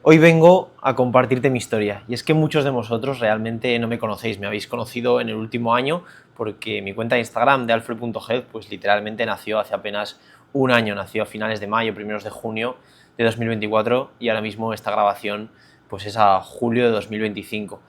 Hoy vengo a compartirte mi historia, y es que muchos de vosotros realmente no me conocéis, me habéis conocido en el último año porque mi cuenta de Instagram de alfred.health pues literalmente nació hace apenas un año, nació a finales de mayo, primeros de junio de 2024 y ahora mismo esta grabación pues es a julio de 2025.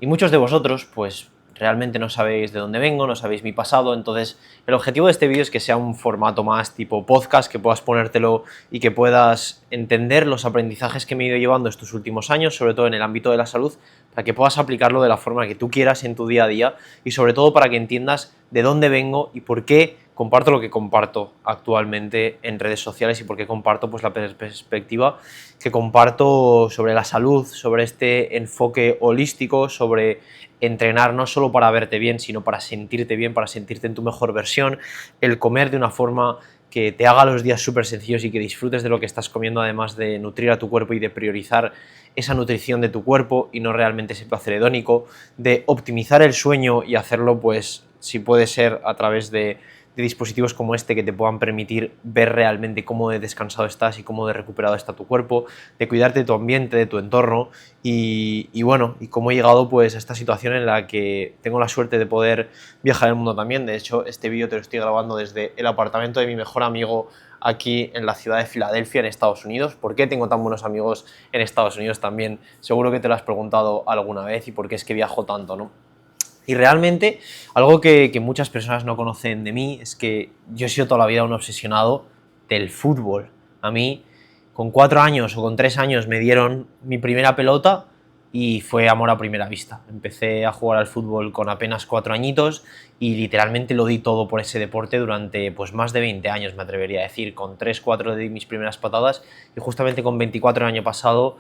Y muchos de vosotros pues realmente no sabéis de dónde vengo, no sabéis mi pasado, entonces el objetivo de este vídeo es que sea un formato más tipo podcast, que puedas ponértelo y que puedas entender los aprendizajes que me he ido llevando estos últimos años, sobre todo en el ámbito de la salud, para que puedas aplicarlo de la forma que tú quieras en tu día a día y sobre todo para que entiendas de dónde vengo y por qué comparto lo que comparto actualmente en redes sociales y por qué comparto pues la perspectiva que comparto sobre la salud, sobre este enfoque holístico, sobre entrenar no solo para verte bien, sino para sentirte bien, para sentirte en tu mejor versión, el comer de una forma que te haga los días súper sencillos y que disfrutes de lo que estás comiendo, además de nutrir a tu cuerpo y de priorizar esa nutrición de tu cuerpo y no realmente ese placer hedónico, de optimizar el sueño y hacerlo, pues, si puede ser a través de dispositivos como este que te puedan permitir ver realmente cómo de descansado estás y cómo de recuperado está tu cuerpo, de cuidarte de tu ambiente, de tu entorno y bueno, y cómo he llegado pues a esta situación en la que tengo la suerte de poder viajar el mundo también. De hecho, este vídeo te lo estoy grabando desde el apartamento de mi mejor amigo aquí en la ciudad de Filadelfia, en Estados Unidos. ¿Por qué tengo tan buenos amigos en Estados Unidos también? Seguro que te lo has preguntado alguna vez y por qué es que viajo tanto, ¿no? Y realmente, algo que muchas personas no conocen de mí es que yo he sido toda la vida un obsesionado del fútbol. A mí, con 4 años o con 3 años me dieron mi primera pelota y fue amor a primera vista. Empecé a jugar al fútbol con apenas 4 añitos y literalmente lo di todo por ese deporte durante pues más de 20 años, me atrevería a decir. Con 3, 4 di mis primeras patadas y justamente con 24 el año pasado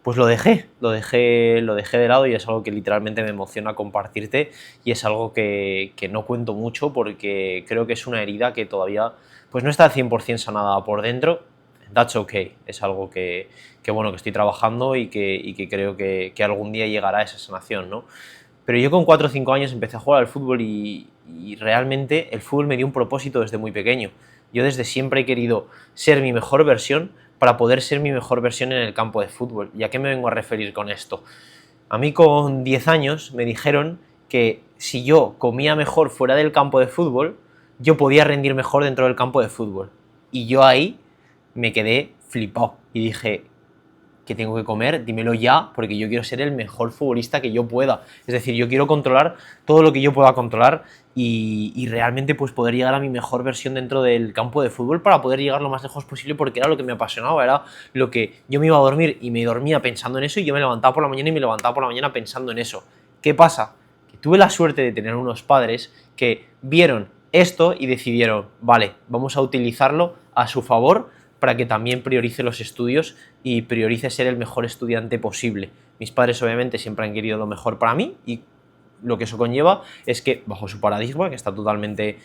pues lo dejé de lado y es algo que literalmente me emociona compartirte y es algo que no cuento mucho porque creo que es una herida que todavía pues no está al 100% sanada por dentro. That's okay, es algo que bueno, que estoy trabajando y que creo que algún día llegará a esa sanación, ¿no? Pero yo con 4 o 5 años empecé a jugar al fútbol y realmente el fútbol me dio un propósito desde muy pequeño. Yo desde siempre he querido ser mi mejor versión para poder ser mi mejor versión en el campo de fútbol. ¿Y a qué me vengo a referir con esto? A mí con 10 años me dijeron que si yo comía mejor fuera del campo de fútbol, yo podía rendir mejor dentro del campo de fútbol. Y yo ahí me quedé flipado y dije, que tengo que comer, dímelo ya, porque yo quiero ser el mejor futbolista que yo pueda. Es decir, yo quiero controlar todo lo que yo pueda controlar y realmente pues poder llegar a mi mejor versión dentro del campo de fútbol para poder llegar lo más lejos posible porque era lo que me apasionaba, era lo que yo me iba a dormir y me dormía pensando en eso y yo me levantaba por la mañana y me levantaba por la mañana pensando en eso. ¿Qué pasa? Que tuve la suerte de tener unos padres que vieron esto y decidieron, vale, vamos a utilizarlo a su favor para que también priorice los estudios y priorice ser el mejor estudiante posible. Mis padres obviamente siempre han querido lo mejor para mí y lo que eso conlleva es que, bajo su paradigma, que está totalmente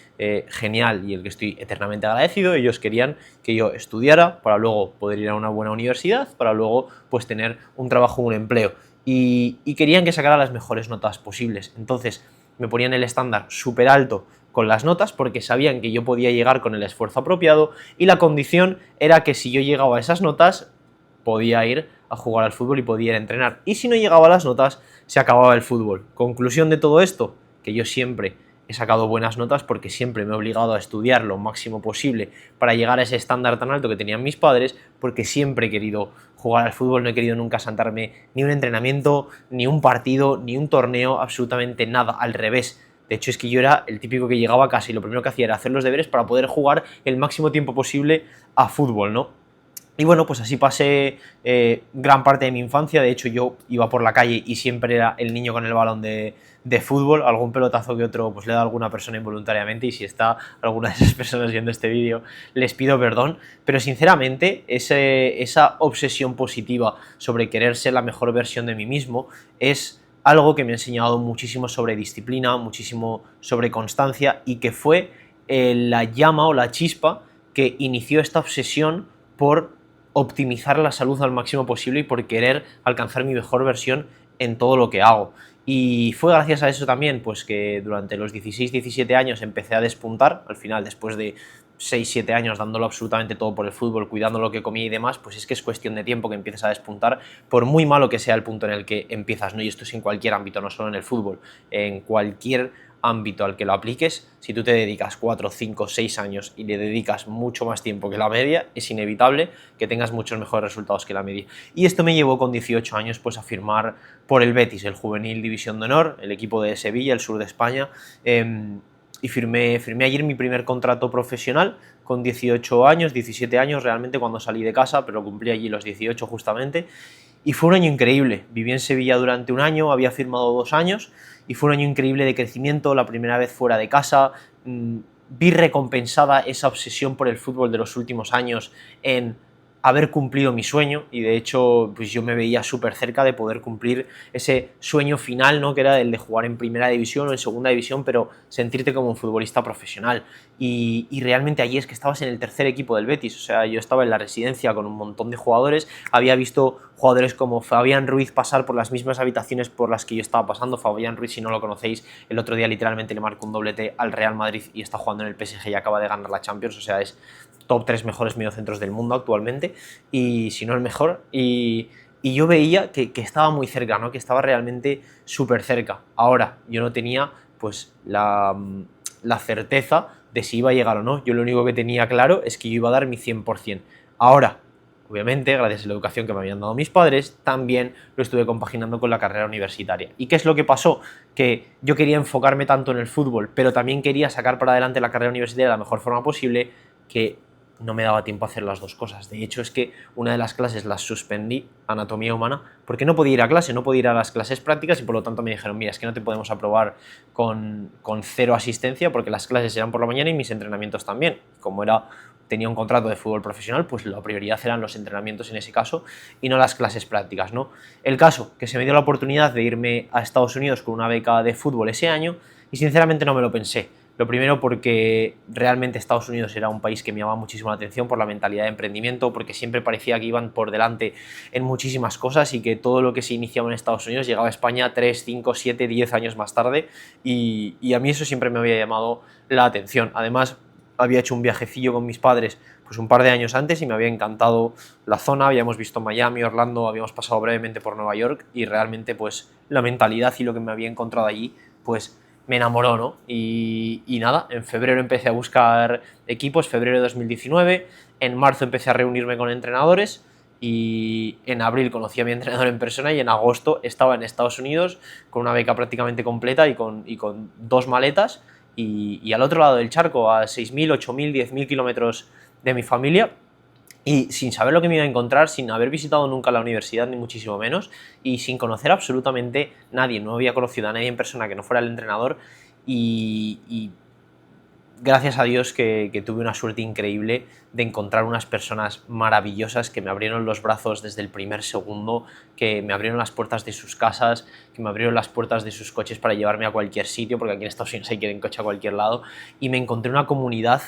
genial y el que estoy eternamente agradecido, ellos querían que yo estudiara para luego poder ir a una buena universidad, para luego pues tener un trabajo, un empleo. Y querían que sacara las mejores notas posibles. Entonces me ponían el estándar súper alto con las notas porque sabían que yo podía llegar con el esfuerzo apropiado y la condición era que si yo llegaba a esas notas podía ir a jugar al fútbol y podía ir a entrenar. Y si no llegaba a las notas, se acababa el fútbol. Conclusión de todo esto, que yo siempre he sacado buenas notas porque siempre me he obligado a estudiar lo máximo posible para llegar a ese estándar tan alto que tenían mis padres, porque siempre he querido jugar al fútbol, no he querido nunca saltarme ni un entrenamiento, ni un partido, ni un torneo, absolutamente nada, al revés. De hecho, es que yo era el típico que llegaba a casa y lo primero que hacía era hacer los deberes para poder jugar el máximo tiempo posible a fútbol, ¿no? Y bueno, pues así pasé gran parte de mi infancia. De hecho, yo iba por la calle y siempre era el niño con el balón de fútbol. Algún pelotazo que otro pues le da a alguna persona involuntariamente, y si está alguna de esas personas viendo este vídeo, les pido perdón. Pero sinceramente, esa obsesión positiva sobre querer ser la mejor versión de mí mismo es algo que me ha enseñado muchísimo sobre disciplina, muchísimo sobre constancia, y que fue la llama o la chispa que inició esta obsesión por optimizar la salud al máximo posible y por querer alcanzar mi mejor versión en todo lo que hago. Y fue gracias a eso también pues que durante los 16-17 años empecé a despuntar. Al final, después de 6-7 años dándolo absolutamente todo por el fútbol, cuidando lo que comía y demás, pues es que es cuestión de tiempo que empieces a despuntar, por muy malo que sea el punto en el que empiezas, ¿no? Y esto es en cualquier ámbito, no solo en el fútbol, en cualquier ámbito al que lo apliques. Si tú te dedicas 4, 5, 6 años y le dedicas mucho más tiempo que la media, es inevitable que tengas muchos mejores resultados que la media. Y esto me llevó con 18 años pues a firmar por el Betis, el Juvenil División de Honor, el equipo de Sevilla, el sur de España, y firmé ayer mi primer contrato profesional con 18 años, 17 años realmente cuando salí de casa, pero cumplí allí los 18 justamente, y fue un año increíble. Viví en Sevilla durante un año, había firmado 2 años, y fue un año increíble de crecimiento, la primera vez fuera de casa, vi recompensada esa obsesión por el fútbol de los últimos años en haber cumplido mi sueño, y de hecho pues yo me veía súper cerca de poder cumplir ese sueño final, ¿no? Que era el de jugar en primera división o en segunda división, pero sentirte como un futbolista profesional. Y realmente allí es que estabas en el tercer equipo del Betis, o sea, yo estaba en la residencia con un montón de jugadores, había visto jugadores como Fabián Ruiz pasar por las mismas habitaciones por las que yo estaba pasando. Fabián Ruiz, si no lo conocéis, el otro día literalmente le marcó un doblete al Real Madrid y está jugando en el PSG y acaba de ganar la Champions, o sea, es top 3 mejores mediocentros del mundo actualmente, y si no el mejor, y yo veía que estaba muy cerca, ¿no? Que estaba realmente súper cerca. Ahora, yo no tenía pues la certeza de si iba a llegar o no. Yo lo único que tenía claro es que yo iba a dar mi 100%. Ahora, obviamente, gracias a la educación que me habían dado mis padres, también lo estuve compaginando con la carrera universitaria. ¿Y qué es lo que pasó? Que yo quería enfocarme tanto en el fútbol, pero también quería sacar para adelante la carrera universitaria de la mejor forma posible, que no me daba tiempo a hacer las dos cosas. De hecho, es que una de las clases las suspendí, anatomía humana, porque no podía ir a clase, no podía ir a las clases prácticas, y por lo tanto me dijeron, mira, es que no te podemos aprobar con 0 asistencia, porque las clases eran por la mañana y mis entrenamientos también. Como tenía un contrato de fútbol profesional, pues la prioridad eran los entrenamientos en ese caso y no las clases prácticas, ¿no? El caso, que se me dio la oportunidad de irme a Estados Unidos con una beca de fútbol ese año, y sinceramente no me lo pensé. Lo primero porque realmente Estados Unidos era un país que me llamaba muchísimo la atención por la mentalidad de emprendimiento, porque siempre parecía que iban por delante en muchísimas cosas y que todo lo que se iniciaba en Estados Unidos llegaba a España 3, 5, 7, 10 años más tarde, y a mí eso siempre me había llamado la atención. Además, había hecho un viajecillo con mis padres pues un par de años antes y me había encantado la zona, habíamos visto Miami, Orlando, habíamos pasado brevemente por Nueva York, y realmente pues la mentalidad y lo que me había encontrado allí pues me enamoró, ¿no? Y nada, en febrero empecé a buscar equipos, febrero de 2019, en marzo empecé a reunirme con entrenadores, y en abril conocí a mi entrenador en persona, y en agosto estaba en Estados Unidos con una beca prácticamente completa y con 2 maletas, y al otro lado del charco, a 6.000, 8.000, 10.000 kilómetros de mi familia, y sin saber lo que me iba a encontrar, sin haber visitado nunca la universidad, ni muchísimo menos, y sin conocer absolutamente nadie. No había conocido a nadie en persona que no fuera el entrenador, y gracias a Dios que tuve una suerte increíble de encontrar unas personas maravillosas que me abrieron los brazos desde el primer segundo, que me abrieron las puertas de sus casas, que me abrieron las puertas de sus coches para llevarme a cualquier sitio, porque aquí en Estados Unidos hay que ir en coche a cualquier lado, y me encontré una comunidad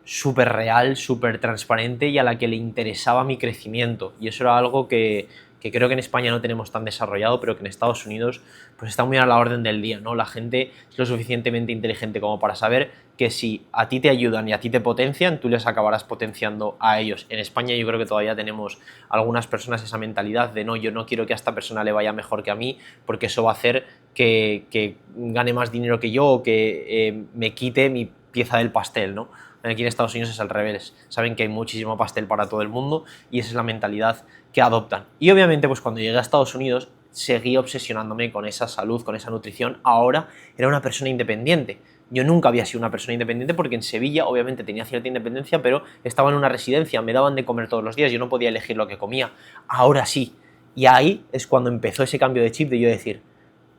súper real, súper transparente, y a la que le interesaba mi crecimiento, y eso era algo que creo que en España no tenemos tan desarrollado, pero que en Estados Unidos pues está muy a la orden del día, ¿no? La gente es lo suficientemente inteligente como para saber que si a ti te ayudan y a ti te potencian, tú les acabarás potenciando a ellos. En España yo creo que todavía tenemos algunas personas esa mentalidad de no, yo no quiero que a esta persona le vaya mejor que a mí, porque eso va a hacer que gane más dinero que yo, o que me quite mi pieza del pastel, ¿no? Aquí en Estados Unidos es al revés, saben que hay muchísimo pastel para todo el mundo, y esa es la mentalidad que adoptan. Y obviamente pues cuando llegué a Estados Unidos seguí obsesionándome con esa salud, con esa nutrición. Ahora era una persona independiente. Yo nunca había sido una persona independiente, porque en Sevilla obviamente tenía cierta independencia, pero estaba en una residencia, me daban de comer todos los días, yo no podía elegir lo que comía. Ahora sí. Y ahí es cuando empezó ese cambio de chip de yo decir,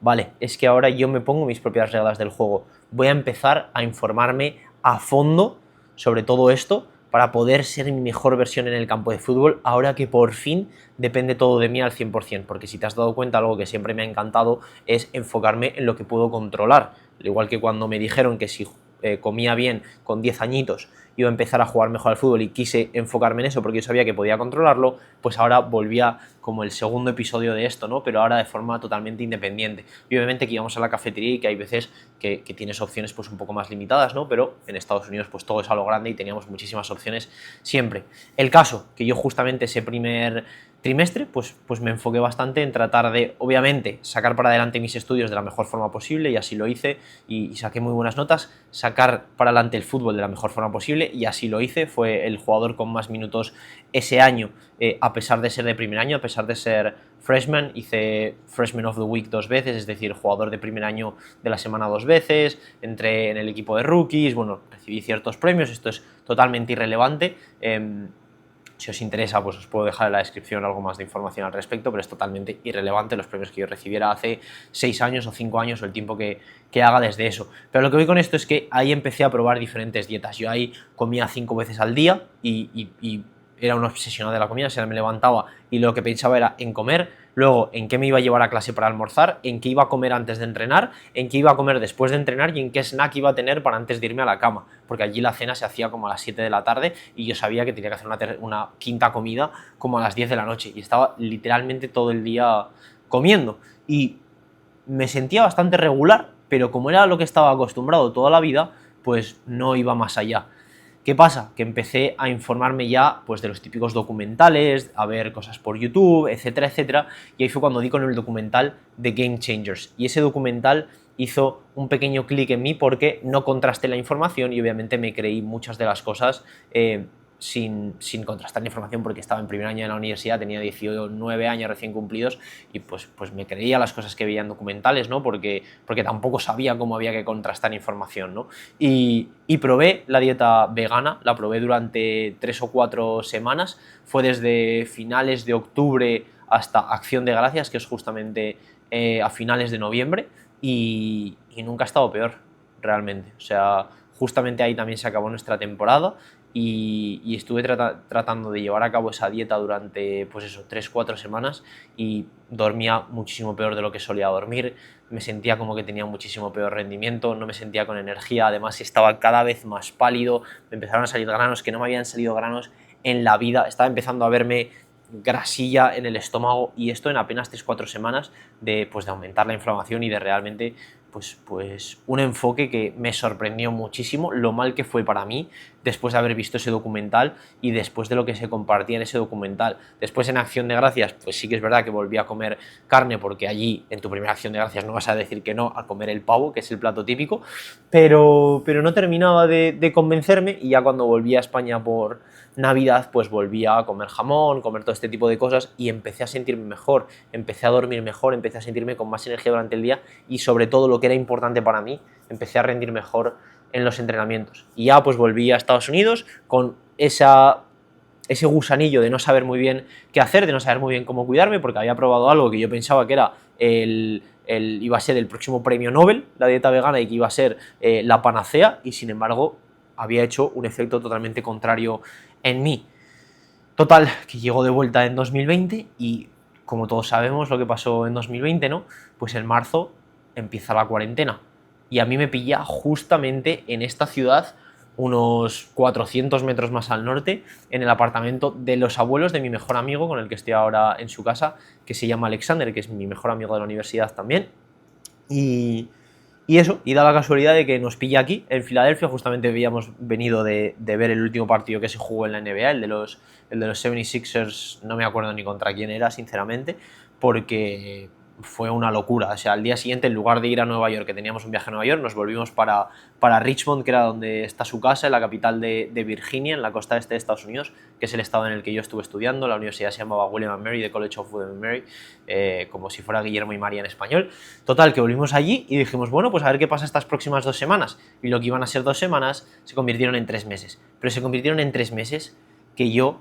vale, es que ahora yo me pongo mis propias reglas del juego. Voy a empezar a informarme a fondo sobre todo esto para poder ser mi mejor versión en el campo de fútbol, ahora que por fin depende todo de mí al 100%, porque si te has dado cuenta, algo que siempre me ha encantado es enfocarme en lo que puedo controlar. Al igual que cuando me dijeron que si comía bien con 10 añitos, iba a empezar a jugar mejor al fútbol y quise enfocarme en eso porque yo sabía que podía controlarlo, pues ahora volvía como el segundo episodio de esto, ¿no? Pero ahora de forma totalmente independiente. Y obviamente que íbamos a la cafetería y que hay veces que tienes opciones pues un poco más limitadas, ¿no? Pero en Estados Unidos pues todo es a lo grande y teníamos muchísimas opciones siempre. El caso, que yo justamente ese primer trimestre pues me enfoqué bastante en tratar de, obviamente, sacar para adelante mis estudios de la mejor forma posible y así lo hice y saqué muy buenas notas, sacar para adelante el fútbol de la mejor forma posible y así lo hice, fue el jugador con más minutos ese año, a pesar de ser de primer año, a pesar de ser freshman, hice Freshman of the Week 2 veces, es decir, jugador de primer año de la semana 2 veces, entré en el equipo de rookies, bueno, recibí ciertos premios, esto es totalmente irrelevante. Si os interesa, pues os puedo dejar en la descripción algo más de información al respecto, pero es totalmente irrelevante los premios que yo recibiera hace 6 años o 5 años o el tiempo que haga desde eso. Pero lo que voy con esto es que ahí empecé a probar diferentes dietas. Yo ahí comía 5 veces al día y era un obsesionado de la comida, o sea, me levantaba y lo que pensaba era en comer, luego en qué me iba a llevar a clase para almorzar, en qué iba a comer antes de entrenar, en qué iba a comer después de entrenar y en qué snack iba a tener para antes de irme a la cama, porque allí la cena se hacía como a las 7 de la tarde y yo sabía que tenía que hacer una quinta comida como a las 10 de la noche y estaba literalmente todo el día comiendo y me sentía bastante regular, pero como era lo que estaba acostumbrado toda la vida, pues no iba más allá. ¿Qué pasa? Que empecé a informarme ya pues, de los típicos documentales, a ver cosas por YouTube, etcétera, etcétera, y ahí fue cuando di con el documental de Game Changers. Y ese documental hizo un pequeño clic en mí porque no contrasté la información y obviamente me creí muchas de las cosas sin contrastar la información porque estaba en primer año de la universidad, tenía 19 años recién cumplidos y pues me creía las cosas que veía en documentales, ¿no? Porque tampoco sabía cómo había que contrastar información, ¿no? Y probé la dieta vegana, la probé durante 3 o 4 semanas, fue desde finales de octubre hasta Acción de Gracias, que es justamente a finales de noviembre, y nunca ha estado peor, realmente. O sea, justamente ahí también se acabó nuestra temporada y estuve tratando de llevar a cabo esa dieta durante, pues eso, 3-4 semanas y dormía muchísimo peor de lo que solía dormir, me sentía como que tenía muchísimo peor rendimiento, no me sentía con energía, además estaba cada vez más pálido, me empezaron a salir granos que no me habían salido granos en la vida, estaba empezando a verme grasilla en el estómago y esto en apenas 3-4 semanas de aumentar la inflamación y de realmente pues un enfoque que me sorprendió muchísimo lo mal que fue para mí después de haber visto ese documental y después de lo que se compartía en ese documental. Después en Acción de Gracias, pues sí que es verdad que volví a comer carne porque allí en tu primera Acción de Gracias no vas a decir que no a comer el pavo, que es el plato típico, pero no terminaba de convencerme y ya cuando volví a España por Navidad, pues volví a comer jamón, comer todo este tipo de cosas y empecé a sentirme mejor, empecé a dormir mejor, empecé a sentirme con más energía durante el día y sobre todo lo que era importante para mí, empecé a rendir mejor en los entrenamientos. Y ya pues volví a Estados Unidos con ese gusanillo de no saber muy bien qué hacer, de no saber muy bien cómo cuidarme, porque había probado algo que yo pensaba que era iba a ser el próximo premio Nobel, la dieta vegana, y que iba a ser la panacea, y sin embargo había hecho un efecto totalmente contrario en mí. Total, que llegó de vuelta en 2020 y como todos sabemos lo que pasó en 2020, ¿no? Pues en marzo empieza la cuarentena y a mí me pilla justamente en esta ciudad, unos 400 metros más al norte, en el apartamento de los abuelos de mi mejor amigo, con el que estoy ahora en su casa, que se llama Alexander, que es mi mejor amigo de la universidad también. Y eso, y da la casualidad de que nos pilla aquí, en Filadelfia, justamente habíamos venido de ver el último partido que se jugó en la NBA, el de los 76ers, no me acuerdo ni contra quién era, sinceramente, porque fue una locura. O sea, al día siguiente, en lugar de ir a Nueva York, que teníamos un viaje a Nueva York, nos volvimos para Richmond, que era donde está su casa, en la capital de Virginia, en la costa este de Estados Unidos, que es el estado en el que yo estuve estudiando. La universidad se llamaba William & Mary, The College of William & Mary, como si fuera Guillermo y María en español. Total, que volvimos allí y dijimos, bueno, pues a ver qué pasa estas próximas 2 semanas. Y lo que iban a ser 2 semanas se convirtieron en 3 meses. Pero se convirtieron en 3 meses que yo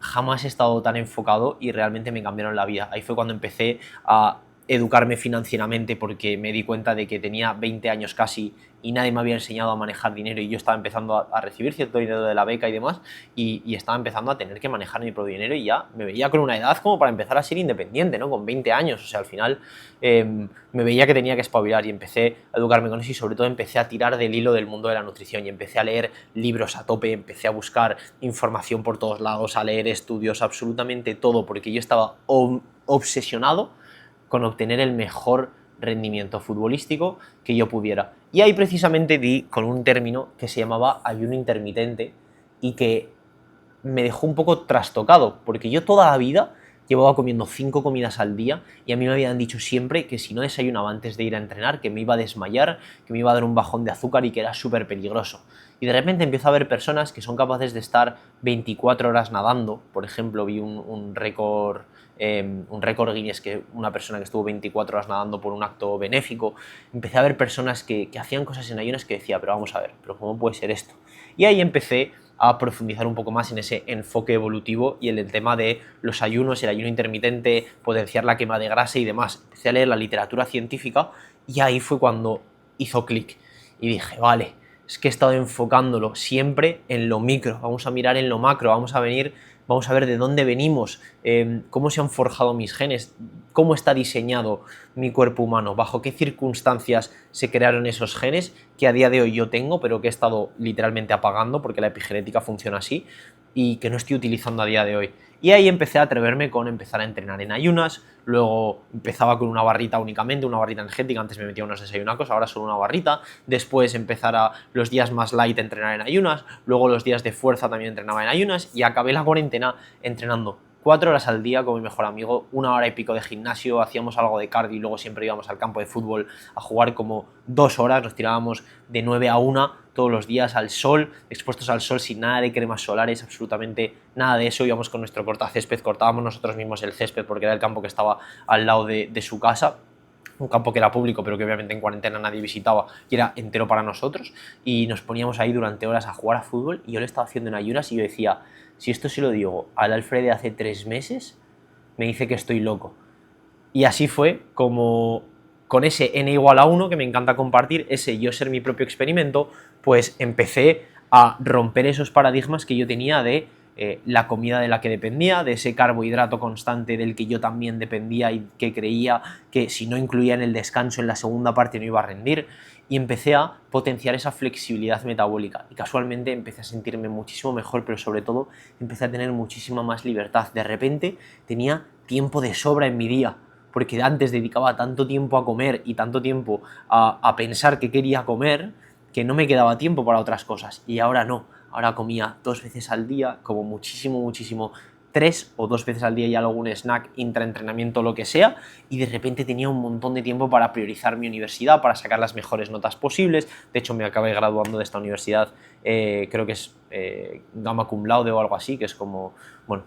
jamás he estado tan enfocado y realmente me cambiaron la vida. Ahí fue cuando empecé a educarme financieramente porque me di cuenta de que tenía 20 años casi y nadie me había enseñado a manejar dinero y yo estaba empezando a recibir cierto dinero de la beca y demás y estaba empezando a tener que manejar mi propio dinero y ya me veía con una edad como para empezar a ser independiente, ¿no? Con 20 años, o sea, al final me veía que tenía que espabilar y empecé a educarme con eso y sobre todo empecé a tirar del hilo del mundo de la nutrición y empecé a leer libros a tope, empecé a buscar información por todos lados, a leer estudios, absolutamente todo, porque yo estaba obsesionado con obtener el mejor rendimiento futbolístico que yo pudiera. Y ahí precisamente di con un término que se llamaba ayuno intermitente y que me dejó un poco trastocado, porque yo toda la vida llevaba comiendo 5 comidas al día y a mí me habían dicho siempre que si no desayunaba antes de ir a entrenar, que me iba a desmayar, que me iba a dar un bajón de azúcar y que era súper peligroso. Y de repente empiezo a ver personas que son capaces de estar 24 horas nadando. Por ejemplo, vi un récord Guinness, que una persona que estuvo 24 horas nadando por un acto benéfico. Empecé a ver personas que hacían cosas en ayunas que decía, pero vamos a ver, ¿pero cómo puede ser esto? Y ahí empecé a profundizar un poco más en ese enfoque evolutivo y en el tema de los ayunos, el ayuno intermitente, potenciar la quema de grasa y demás. Empecé a leer la literatura científica y ahí fue cuando hizo clic y dije, vale, es que he estado enfocándolo siempre en lo micro, vamos a mirar en lo macro, vamos a ver de dónde venimos, cómo se han forjado mis genes, cómo está diseñado mi cuerpo humano, bajo qué circunstancias se crearon esos genes que a día de hoy yo tengo, pero que he estado literalmente apagando porque la epigenética funciona así y que no estoy utilizando a día de hoy. Y ahí empecé a atreverme con empezar a entrenar en ayunas, luego empezaba con una barrita únicamente, una barrita energética, antes me metía unos desayunacos, ahora solo una barrita, después empezar a los días más light a entrenar en ayunas, luego los días de fuerza también entrenaba en ayunas y acabé la cuarentena entrenando 4 horas al día con mi mejor amigo, 1 hora y pico de gimnasio, hacíamos algo de cardio y luego siempre íbamos al campo de fútbol a jugar como 2 horas, nos tirábamos de 9 a 1 todos los días al sol, expuestos al sol sin nada de cremas solares, absolutamente nada de eso, íbamos con nuestro cortacésped, cortábamos nosotros mismos el césped porque era el campo que estaba al lado de su casa, un campo que era público pero que obviamente en cuarentena nadie visitaba y era entero para nosotros y nos poníamos ahí durante horas a jugar a fútbol y yo lo estaba haciendo en ayunas y yo decía, si esto se lo digo al Alfred de hace 3 meses, me dice que estoy loco. Y así fue como con ese n igual a 1 que me encanta compartir, ese yo ser mi propio experimento, pues empecé a romper esos paradigmas que yo tenía de la comida de la que dependía, de ese carbohidrato constante del que yo también dependía y que creía que si no incluía en el descanso en la segunda parte no iba a rendir, y empecé a potenciar esa flexibilidad metabólica y casualmente empecé a sentirme muchísimo mejor, pero sobre todo empecé a tener muchísima más libertad. De repente tenía tiempo de sobra en mi día, porque antes dedicaba tanto tiempo a comer y tanto tiempo a pensar que quería comer que no me quedaba tiempo para otras cosas y ahora no, ahora comía 2 veces al día, como muchísimo, 3 o 2 veces al día y algún snack, intraentrenamiento, lo que sea, y de repente tenía un montón de tiempo para priorizar mi universidad, para sacar las mejores notas posibles. De hecho me acabé graduando de esta universidad, creo que es Gamma Cum Laude o algo así, que es como, bueno,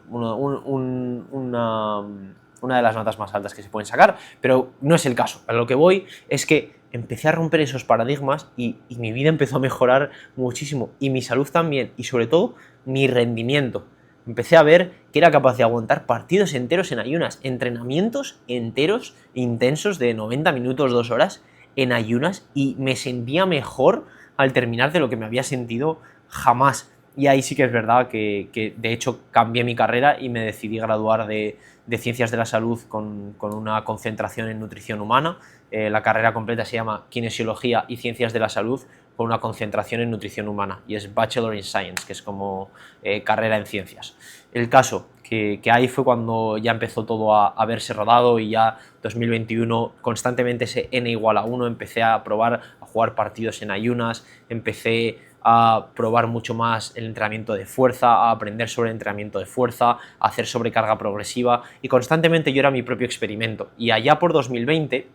una de las notas más altas que se pueden sacar, pero no es el caso. A lo que voy es que empecé a romper esos paradigmas y mi vida empezó a mejorar muchísimo, y mi salud también, y sobre todo mi rendimiento. Empecé a ver que era capaz de aguantar partidos enteros en ayunas, entrenamientos enteros, intensos, de 90 minutos, 2 horas, en ayunas, y me sentía mejor al terminar de lo que me había sentido jamás. Y ahí sí que es verdad que de hecho cambié mi carrera y me decidí graduar de Ciencias de la Salud con una concentración en nutrición humana. La carrera completa se llama Kinesiología y Ciencias de la Salud con una concentración en nutrición humana y es Bachelor in Science, que es como carrera en ciencias. El caso, que ahí fue cuando ya empezó todo a verse rodado y ya 2021 constantemente ese n igual a 1, empecé a probar a jugar partidos en ayunas, empecé a probar mucho más el entrenamiento de fuerza, a aprender sobre el entrenamiento de fuerza, a hacer sobrecarga progresiva y constantemente yo era mi propio experimento. Y allá por 2020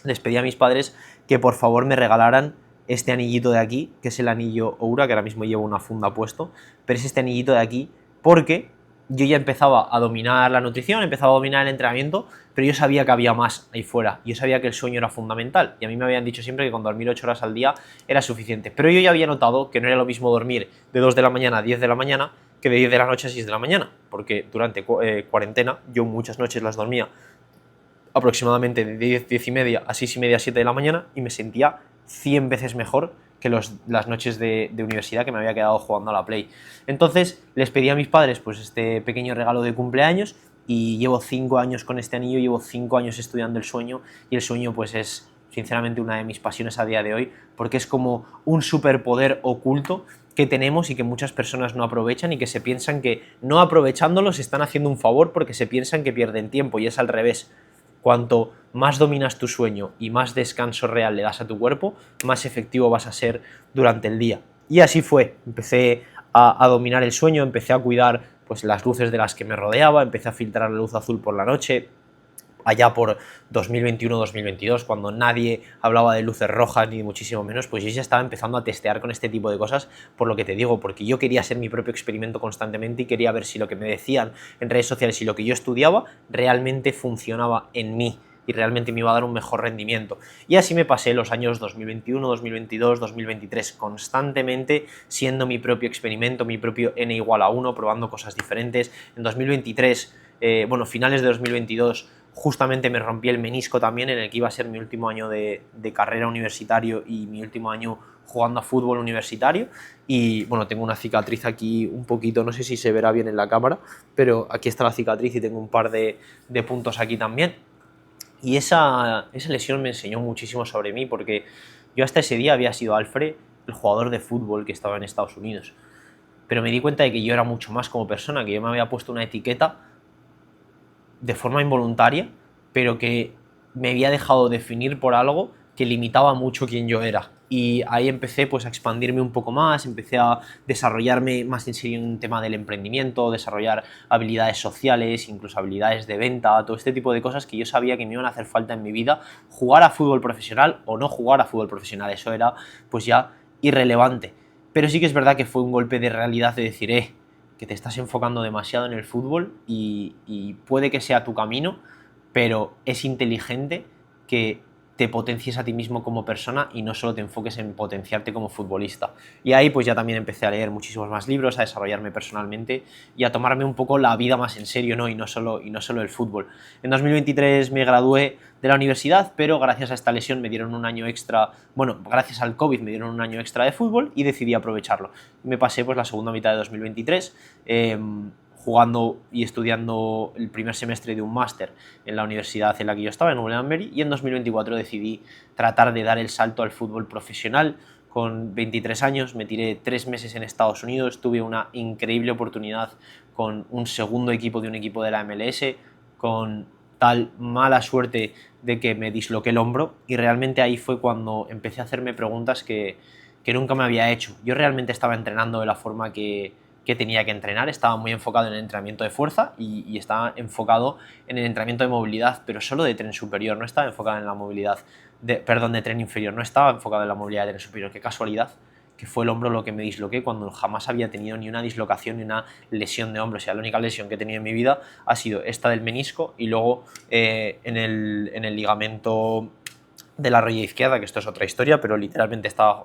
les pedí a mis padres que por favor me regalaran este anillito de aquí, que es el anillo Oura, que ahora mismo llevo una funda puesto, pero es este anillito de aquí porque yo ya empezaba a dominar la nutrición, empezaba a dominar el entrenamiento, pero yo sabía que había más ahí fuera, yo sabía que el sueño era fundamental y a mí me habían dicho siempre que con dormir 8 horas al día era suficiente, pero yo ya había notado que no era lo mismo dormir de 2 de la mañana a 10 de la mañana que de 10 de la noche a 6 de la mañana, porque durante cuarentena yo muchas noches las dormía aproximadamente de 10 y media a 6 y media, 7 de la mañana, y me sentía 100 veces mejor que las noches de universidad que me había quedado jugando a la Play. Entonces les pedí a mis padres pues este pequeño regalo de cumpleaños, y llevo 5 años con este anillo, llevo 5 años estudiando el sueño, y el sueño pues es sinceramente una de mis pasiones a día de hoy, porque es como un superpoder oculto que tenemos y que muchas personas no aprovechan, y que se piensan que no aprovechándolo se están haciendo un favor porque se piensan que pierden tiempo, y es al revés. Cuanto más dominas tu sueño y más descanso real le das a tu cuerpo, más efectivo vas a ser durante el día. Y así fue, empecé a dominar el sueño, empecé a cuidar pues las luces de las que me rodeaba, empecé a filtrar la luz azul por la noche, allá por 2021-2022, cuando nadie hablaba de luces rojas ni muchísimo menos, pues yo ya estaba empezando a testear con este tipo de cosas, por lo que te digo, porque yo quería ser mi propio experimento constantemente y quería ver si lo que me decían en redes sociales y lo que yo estudiaba realmente funcionaba en mí y realmente me iba a dar un mejor rendimiento. Y así me pasé los años 2021, 2022, 2023 constantemente siendo mi propio experimento, mi propio n=1, probando cosas diferentes. En 2023, finales de 2022, justamente me rompí el menisco también, en el que iba a ser mi último año de carrera universitario y mi último año jugando a fútbol universitario. Y bueno, tengo una cicatriz aquí un poquito, no sé si se verá bien en la cámara, pero aquí está la cicatriz y tengo un par de puntos aquí también. Y esa lesión me enseñó muchísimo sobre mí, porque yo hasta ese día había sido Alfred, el jugador de fútbol que estaba en Estados Unidos. Pero me di cuenta de que yo era mucho más como persona, que yo me había puesto una etiqueta de forma involuntaria, pero que me había dejado definir por algo que limitaba mucho quién yo era. Y ahí empecé pues a expandirme un poco más, empecé a desarrollarme más en serio en un tema del emprendimiento, desarrollar habilidades sociales, incluso habilidades de venta, todo este tipo de cosas que yo sabía que me iban a hacer falta en mi vida. Jugar a fútbol profesional o no jugar a fútbol profesional, eso era pues ya irrelevante. Pero sí que es verdad que fue un golpe de realidad de decir, que te estás enfocando demasiado en el fútbol y puede que sea tu camino, pero es inteligente que te potencies a ti mismo como persona y no solo te enfoques en potenciarte como futbolista. Y ahí pues ya también empecé a leer muchísimos más libros, a desarrollarme personalmente y a tomarme un poco la vida más en serio, ¿no? Y no solo el fútbol. En 2023 me gradué de la universidad, pero gracias a esta lesión me dieron un año extra, bueno, gracias al COVID me dieron un año extra de fútbol y decidí aprovecharlo. Me pasé pues la segunda mitad de 2023 jugando y estudiando el primer semestre de un máster en la universidad en la que yo estaba, en William & Mary, y en 2024 decidí tratar de dar el salto al fútbol profesional. Con 23 años me tiré 3 meses en Estados Unidos, tuve una increíble oportunidad con un segundo equipo de un equipo de la MLS, con tal mala suerte de que me disloqué el hombro, y realmente ahí fue cuando empecé a hacerme preguntas que nunca me había hecho. Yo realmente estaba entrenando de la forma que tenía que entrenar, estaba muy enfocado en el entrenamiento de fuerza y estaba enfocado en el entrenamiento de movilidad, pero solo de tren superior, no estaba enfocado en la movilidad, de tren inferior, no estaba enfocado en la movilidad de tren superior. Qué casualidad que fue el hombro lo que me disloqué cuando jamás había tenido ni una dislocación ni una lesión de hombro. O sea, la única lesión que he tenido en mi vida ha sido esta del menisco y luego en el ligamento de la rodilla izquierda, que esto es otra historia, pero literalmente estaba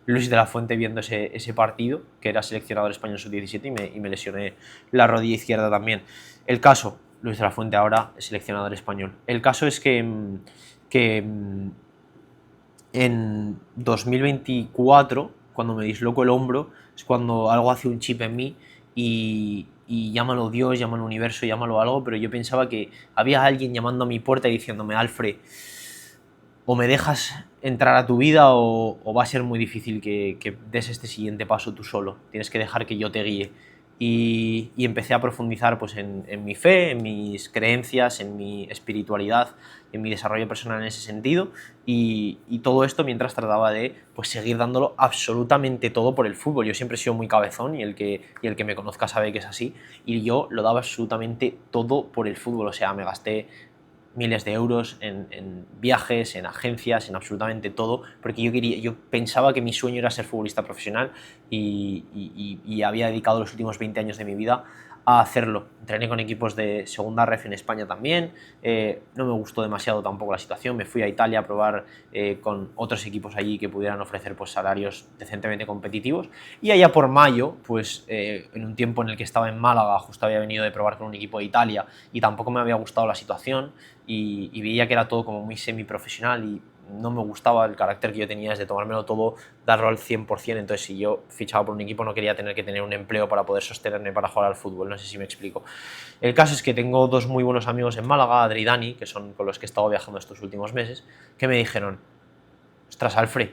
Luis de la Fuente viendo ese partido, que era seleccionador español sub-17, y me lesioné la rodilla izquierda también. El caso, Luis de la Fuente ahora es seleccionador español. El caso es que en 2024, cuando me disloco el hombro, es cuando algo hace un chip en mí y llámalo Dios, llámalo universo, llámalo algo, pero yo pensaba que había alguien llamando a mi puerta y diciéndome: Alfred, o me dejas entrar a tu vida o va a ser muy difícil que des este siguiente paso tú solo. Tienes que dejar que yo te guíe. Y empecé a profundizar pues, en mi fe, en mis creencias, en mi espiritualidad, en mi desarrollo personal en ese sentido, y todo esto mientras trataba de pues, seguir dándolo absolutamente todo por el fútbol. Yo siempre he sido muy cabezón, y el que me conozca sabe que es así, y yo lo daba absolutamente todo por el fútbol. O sea, me gasté miles de euros en viajes, en agencias, en absolutamente todo, porque yo pensaba que mi sueño era ser futbolista profesional y había dedicado los últimos 20 años de mi vida a hacerlo. Entrené con equipos de segunda ref en España también, no me gustó demasiado tampoco la situación, me fui a Italia a probar con otros equipos allí que pudieran ofrecer pues salarios decentemente competitivos, y allá por mayo, pues en un tiempo en el que estaba en Málaga, justo había venido de probar con un equipo de Italia y tampoco me había gustado la situación y veía que era todo como muy semiprofesional y no me gustaba el carácter que yo tenía, es de tomármelo todo, darlo al 100%, entonces si yo fichaba por un equipo no quería tener que tener un empleo para poder sostenerme para jugar al fútbol, no sé si me explico. El caso es que tengo dos muy buenos amigos en Málaga, Adri y Dani, que son con los que he estado viajando estos últimos meses, que me dijeron, ostras, Alfred,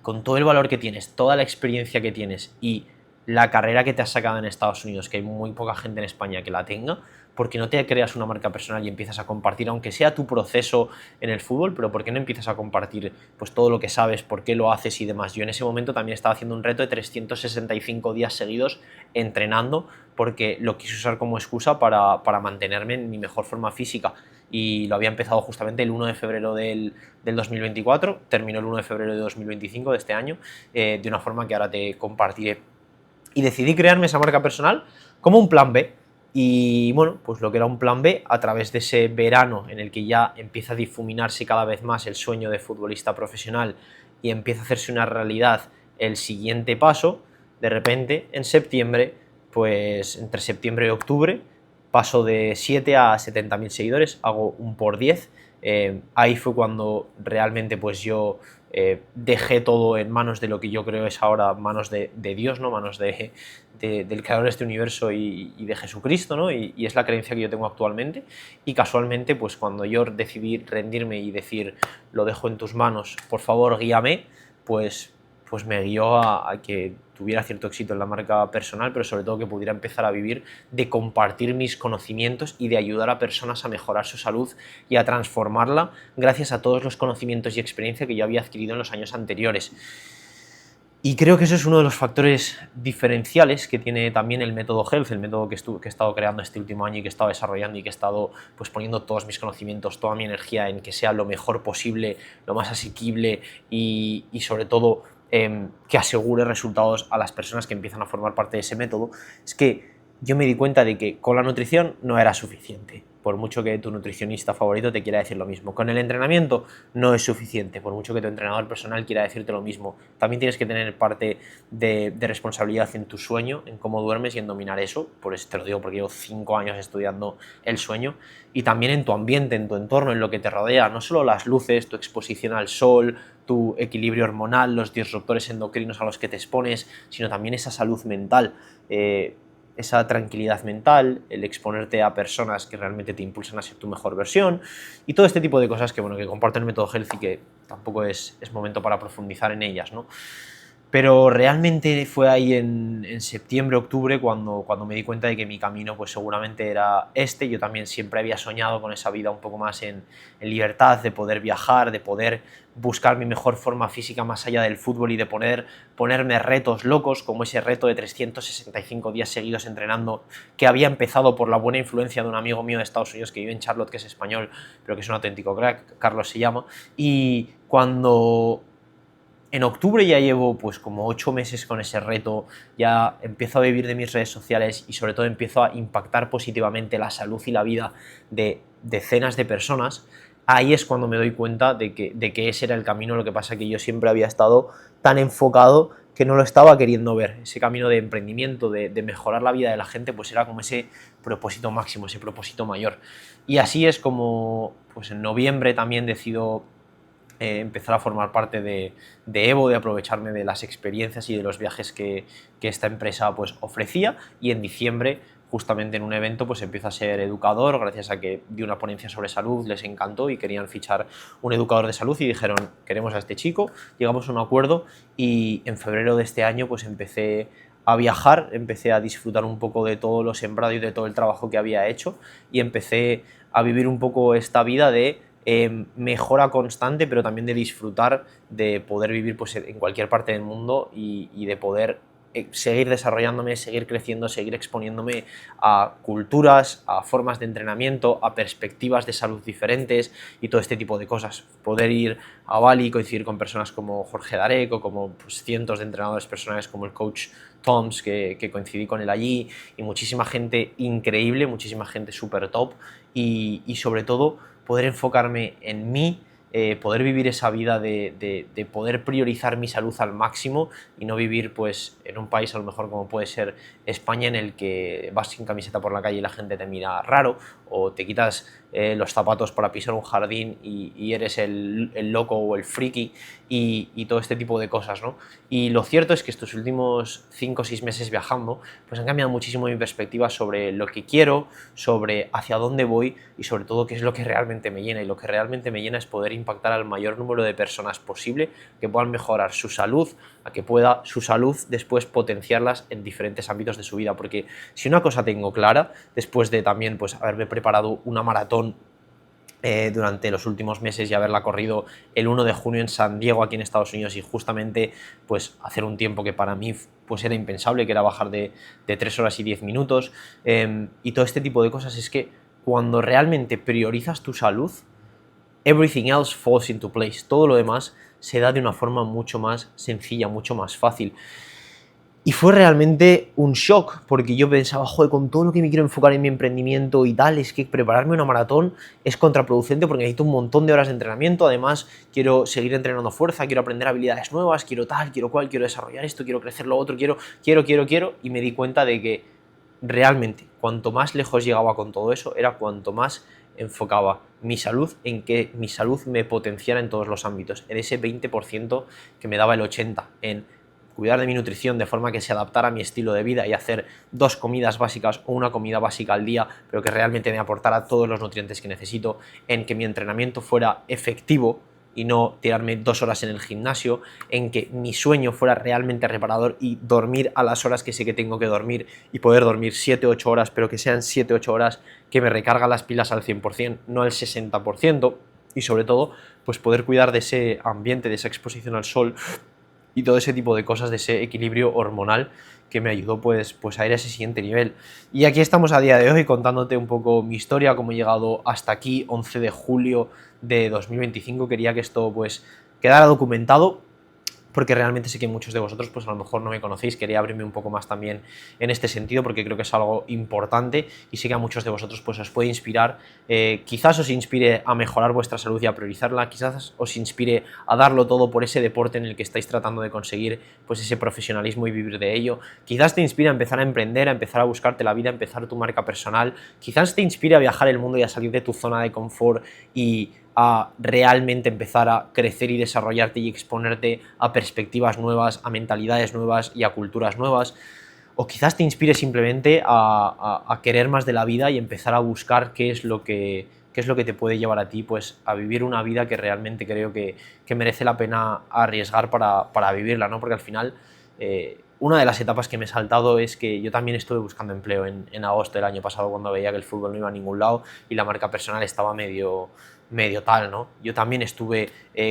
con todo el valor que tienes, toda la experiencia que tienes y la carrera que te has sacado en Estados Unidos, que hay muy poca gente en España que la tenga, ¿por qué no te creas una marca personal y empiezas a compartir, aunque sea tu proceso en el fútbol, pero por qué no empiezas a compartir pues todo lo que sabes, por qué lo haces y demás? Yo en ese momento también estaba haciendo un reto de 365 días seguidos entrenando, porque lo quise usar como excusa para mantenerme en mi mejor forma física, y lo había empezado justamente el 1 de febrero del 2024, terminó el 1 de febrero de 2025 de este año, de una forma que ahora te compartiré. Y decidí crearme esa marca personal como un plan B. Y bueno, pues lo que era un plan B, a través de ese verano en el que ya empieza a difuminarse cada vez más el sueño de futbolista profesional y empieza a hacerse una realidad el siguiente paso, de repente en septiembre, pues entre septiembre y octubre, paso de 7 a 70.000 seguidores, hago un por 10. Ahí fue cuando realmente pues yo dejé todo en manos de lo que yo creo es ahora manos de Dios, ¿no? Manos del creador de este universo y de Jesucristo, ¿no? Y es la creencia que yo tengo actualmente, y casualmente pues cuando yo decidí rendirme y decir lo dejo en tus manos, por favor guíame, pues me guió a que tuviera cierto éxito en la marca personal, pero sobre todo que pudiera empezar a vivir de compartir mis conocimientos y de ayudar a personas a mejorar su salud y a transformarla gracias a todos los conocimientos y experiencia que yo había adquirido en los años anteriores. Y creo que eso es uno de los factores diferenciales que tiene también el método Health, el método que he estado creando este último año y que he estado desarrollando y que he estado pues poniendo todos mis conocimientos, toda mi energía en que sea lo mejor posible, lo más asequible y sobre todo que asegure resultados a las personas que empiezan a formar parte de ese método. Es que yo me di cuenta de que con la nutrición no era suficiente, por mucho que tu nutricionista favorito te quiera decir lo mismo. Con el entrenamiento no es suficiente, por mucho que tu entrenador personal quiera decirte lo mismo. También tienes que tener parte de responsabilidad en tu sueño, en cómo duermes y en dominar eso. Por eso te lo digo, porque llevo 5 años estudiando el sueño. Y también en tu ambiente, en tu entorno, en lo que te rodea. No solo las luces, tu exposición al sol, tu equilibrio hormonal, los disruptores endocrinos a los que te expones, sino también esa salud mental. Esa tranquilidad mental, el exponerte a personas que realmente te impulsan a ser tu mejor versión y todo este tipo de cosas que, bueno, que comparten el método Healthy, que tampoco es momento para profundizar en ellas, ¿no? Pero realmente fue ahí en septiembre, octubre, cuando me di cuenta de que mi camino pues seguramente era este. Yo también siempre había soñado con esa vida un poco más en libertad, de poder viajar, de poder buscar mi mejor forma física más allá del fútbol y de ponerme retos locos, como ese reto de 365 días seguidos entrenando, que había empezado por la buena influencia de un amigo mío de Estados Unidos que vive en Charlotte, que es español, pero que es un auténtico crack, Carlos se llama, y cuando en octubre ya llevo pues como 8 meses con ese reto, ya empiezo a vivir de mis redes sociales y sobre todo empiezo a impactar positivamente la salud y la vida de decenas de personas. Ahí es cuando me doy cuenta de que ese era el camino. Lo que pasa que yo siempre había estado tan enfocado que no lo estaba queriendo ver. Ese camino de emprendimiento, de mejorar la vida de la gente, pues era como ese propósito máximo, ese propósito mayor. Y así es como pues en noviembre también decido empezar a formar parte de Evo, de aprovecharme de las experiencias y de los viajes que esta empresa pues ofrecía, y en diciembre justamente en un evento pues empiezo a ser educador gracias a que di una ponencia sobre salud, les encantó y querían fichar un educador de salud y dijeron queremos a este chico, llegamos a un acuerdo y en febrero de este año pues empecé a viajar, empecé a disfrutar un poco de todo lo sembrado y de todo el trabajo que había hecho y empecé a vivir un poco esta vida de mejora constante, pero también de disfrutar de poder vivir pues, en cualquier parte del mundo y de poder seguir desarrollándome, seguir creciendo, seguir exponiéndome a culturas, a formas de entrenamiento, a perspectivas de salud diferentes y todo este tipo de cosas. Poder ir a Bali, coincidir con personas como Jorge Darek o como pues, cientos de entrenadores personales como el coach Toms, que coincidí con él allí, y muchísima gente increíble, muchísima gente súper top, y sobre todo poder enfocarme en mí, poder vivir esa vida de poder priorizar mi salud al máximo y no vivir pues en un país a lo mejor como puede ser España, en el que vas sin camiseta por la calle y la gente te mira raro, o te quitas los zapatos para pisar un jardín y eres el loco o el friki, y todo este tipo de cosas, ¿no? Y lo cierto es que estos últimos 5 o 6 meses viajando pues han cambiado muchísimo mi perspectiva sobre lo que quiero, sobre hacia dónde voy y sobre todo qué es lo que realmente me llena. Y lo que realmente me llena es poder impactar al mayor número de personas posible, que puedan mejorar su salud, a que pueda su salud después potenciarlas en diferentes ámbitos de su vida. Porque si una cosa tengo clara, después de también pues haberme preparado una maratón durante los últimos meses y haberla corrido el 1 de junio en San Diego, aquí en Estados Unidos, y justamente pues hacer un tiempo que para mí pues era impensable, que era bajar de 3 horas y 10 minutos, y todo este tipo de cosas. Es que cuando realmente priorizas tu salud, everything else falls into place. Todo lo demás se da de una forma mucho más sencilla, mucho más fácil. Y fue realmente un shock, porque yo pensaba, joder, con todo lo que me quiero enfocar en mi emprendimiento y tal, es que prepararme una maratón es contraproducente porque necesito un montón de horas de entrenamiento. Además, quiero seguir entrenando fuerza, quiero aprender habilidades nuevas, quiero tal, quiero cual, quiero desarrollar esto, quiero crecer lo otro, quiero, y me di cuenta de que realmente, cuanto más lejos llegaba con todo eso, era cuanto más enfocaba mi salud en que mi salud me potenciara en todos los ámbitos, en ese 20% que me daba el 80%, en cuidar de mi nutrición de forma que se adaptara a mi estilo de vida y hacer 2 comidas básicas o una comida básica al día, pero que realmente me aportara todos los nutrientes que necesito, en que mi entrenamiento fuera efectivo y no tirarme 2 horas en el gimnasio, en que mi sueño fuera realmente reparador y dormir a las horas que sé que tengo que dormir y poder dormir 7 o 8 horas, pero que sean 7 o 8 horas que me recargan las pilas al 100%, no al 60%, y sobre todo pues poder cuidar de ese ambiente, de esa exposición al sol y todo ese tipo de cosas, de ese equilibrio hormonal que me ayudó pues a ir a ese siguiente nivel. Y aquí estamos a día de hoy contándote un poco mi historia, cómo he llegado hasta aquí, 11 de julio de 2025. Quería que esto pues quedara documentado, porque realmente sé que muchos de vosotros pues a lo mejor no me conocéis. Quería abrirme un poco más también en este sentido, porque creo que es algo importante y sé que a muchos de vosotros pues os puede inspirar, quizás os inspire a mejorar vuestra salud y a priorizarla, quizás os inspire a darlo todo por ese deporte en el que estáis tratando de conseguir pues ese profesionalismo y vivir de ello, quizás te inspire a empezar a emprender, a empezar a buscarte la vida, a empezar tu marca personal, quizás te inspire a viajar el mundo y a salir de tu zona de confort y a realmente empezar a crecer y desarrollarte y exponerte a perspectivas nuevas, a mentalidades nuevas y a culturas nuevas. O quizás te inspire simplemente a querer más de la vida y empezar a buscar qué es lo que te puede llevar a ti pues a vivir una vida que realmente creo que merece la pena arriesgar para vivirla, ¿no? Porque al final una de las etapas que me he saltado es que yo también estuve buscando empleo en agosto del año pasado, cuando veía que el fútbol no iba a ningún lado y la marca personal estaba medio tal, ¿no? Yo también estuve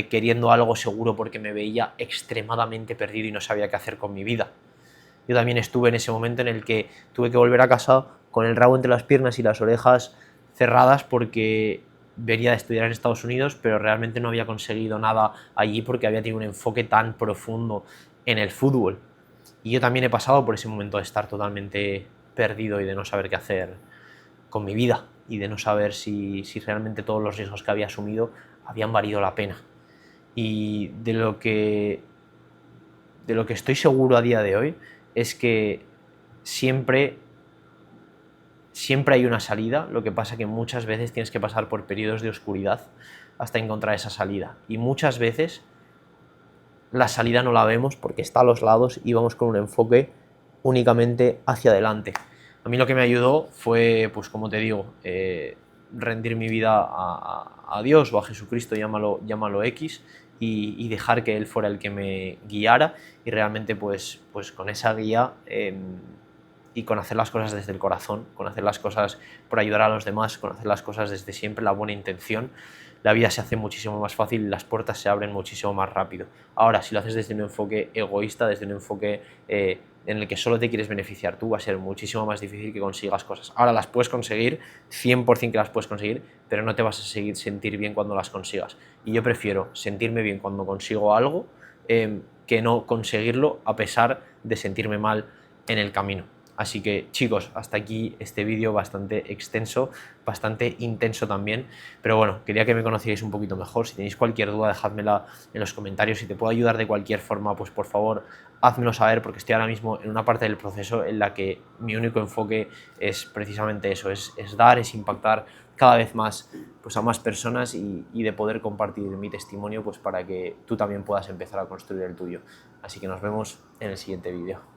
queriendo algo seguro porque me veía extremadamente perdido y no sabía qué hacer con mi vida. Yo también estuve en ese momento en el que tuve que volver a casa con el rabo entre las piernas y las orejas cerradas, porque venía de estudiar en Estados Unidos, pero realmente no había conseguido nada allí porque había tenido un enfoque tan profundo en el fútbol. Y yo también he pasado por ese momento de estar totalmente perdido y de no saber qué hacer con mi vida y de no saber si realmente todos los riesgos que había asumido habían valido la pena. Y de lo que estoy seguro a día de hoy es que siempre hay una salida. Lo que pasa que muchas veces tienes que pasar por periodos de oscuridad hasta encontrar esa salida, y muchas veces la salida no la vemos porque está a los lados y vamos con un enfoque únicamente hacia adelante. A mí lo que me ayudó fue, pues como te digo, rendir mi vida a Dios o a Jesucristo, llámalo X, y dejar que Él fuera el que me guiara, y realmente pues con esa guía y con hacer las cosas desde el corazón, con hacer las cosas por ayudar a los demás, con hacer las cosas desde siempre la buena intención, la vida se hace muchísimo más fácil y las puertas se abren muchísimo más rápido. Ahora, si lo haces desde un enfoque egoísta, desde un enfoque en el que solo te quieres beneficiar tú, va a ser muchísimo más difícil que consigas cosas. Ahora las puedes conseguir, 100% que las puedes conseguir, pero no te vas a sentir bien cuando las consigas. Y yo prefiero sentirme bien cuando consigo algo que no conseguirlo a pesar de sentirme mal en el camino. Así que chicos, hasta aquí este vídeo bastante extenso, bastante intenso también, pero bueno, quería que me conocierais un poquito mejor. Si tenéis cualquier duda, dejádmela en los comentarios. Si te puedo ayudar de cualquier forma, pues por favor, házmelo saber, porque estoy ahora mismo en una parte del proceso en la que mi único enfoque es precisamente eso, es dar, es impactar cada vez más pues a más personas y de poder compartir mi testimonio pues para que tú también puedas empezar a construir el tuyo. Así que nos vemos en el siguiente vídeo.